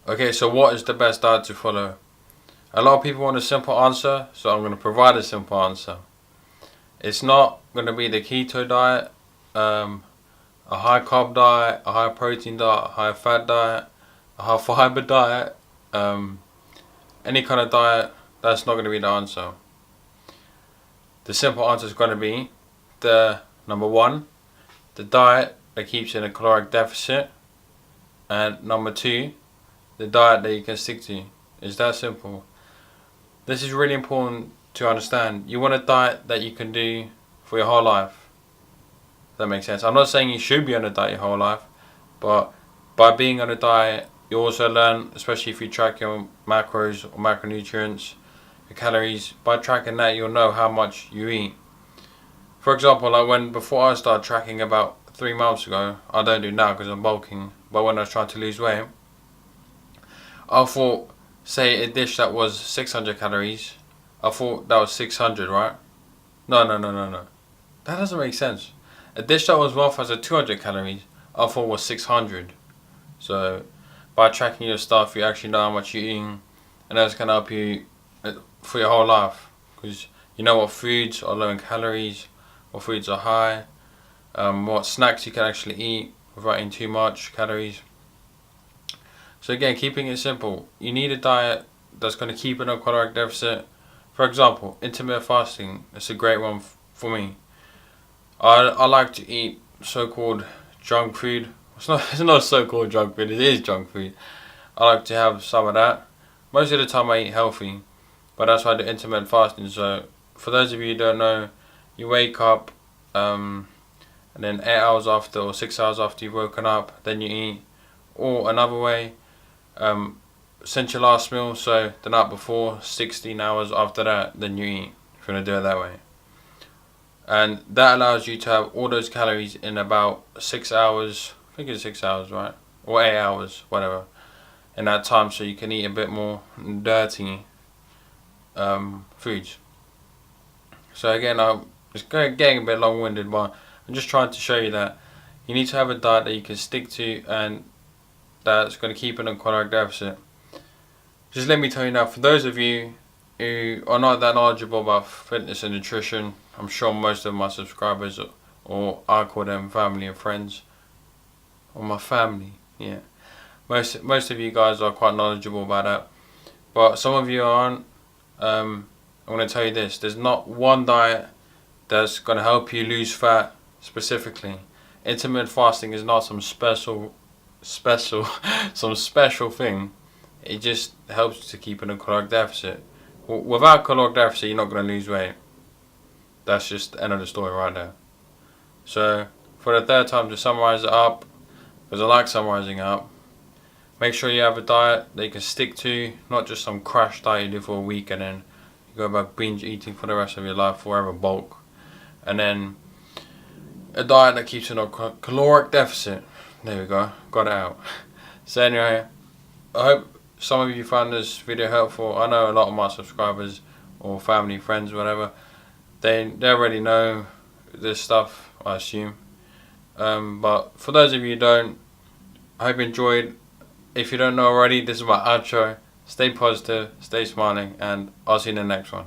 Okay, so what is the best diet to follow? A lot of people want a simple answer, so I'm going to provide a simple answer. It's not going to be the keto diet, a high carb diet, a high protein diet, a high fat diet, a high fiber diet, any kind of diet. That's not going to be the answer. The simple answer is going to be the number one, the diet that keeps you in a caloric deficit, and number two, the diet that you can stick to. It's that simple. This is really important to understand. You want a diet that you can do for your whole life. That makes sense. I'm not saying you should be on a diet your whole life, but by being on a diet, you also learn, especially if you track your macros or macronutrients, your calories. By tracking that, you'll know how much you eat. For example, like before I started tracking about 3 months ago, I don't do now because I'm bulking, but when I was trying to lose weight, I thought, say a dish that was 600 calories, I thought that was 600, right? No. That doesn't make sense. A dish that was 1,200 calories, I thought was 600. So, by tracking your stuff, you actually know how much you're eating, and that's going to help you for your whole life. Because you know what foods are low in calories, what foods are high, what snacks you can actually eat without eating too much calories. So again, keeping it simple, you need a diet that's going to keep in a caloric deficit. For example, intermittent fasting is a great one for me. I like to eat so-called junk food. It's not so-called junk food, it is junk food. I like to have some of that. Most of the time I eat healthy, but that's why I do intermittent fasting. So for those of you who don't know, you wake up and then 8 hours after or 6 hours after you've woken up, then you eat. Or another way, since your last meal, so the night before, 16 hours after that, then you eat, if you want to do it that way. And that allows you to have all those calories in about 6 hours, I think it's 6 hours, right? Or 8 hours, whatever, in that time, so you can eat a bit more dirty foods. So again, it's getting a bit long-winded, but I'm just trying to show you that you need to have a diet that you can stick to and that's going to keep in a caloric deficit. Just let me tell you now, for those of you who are not that knowledgeable about fitness and nutrition, I'm sure most of my subscribers, or I call them family and friends, or my family, yeah. Most of you guys are quite knowledgeable about that, but some of you aren't. I'm going to tell you this: there's not one diet that's going to help you lose fat specifically. Intermittent fasting is not some special thing. It just helps to keep in a caloric deficit. Without caloric deficit, you're not going to lose weight. That's just the end of the story right there. So for the third time, to summarize it up, because I like summarizing it up, make sure you have a diet that you can stick to, not just some crash diet you do for a week and then you go back binge eating for the rest of your life, forever bulk. And then a diet that keeps you in a caloric deficit. There we go, got it out. So anyway, I hope some of you found this video helpful. I know a lot of my subscribers or family, friends, whatever, they already know this stuff, I assume. But for those of you who don't, I hope you enjoyed. If you don't know already, this is my outro. Stay positive, stay smiling, and I'll see you in the next one.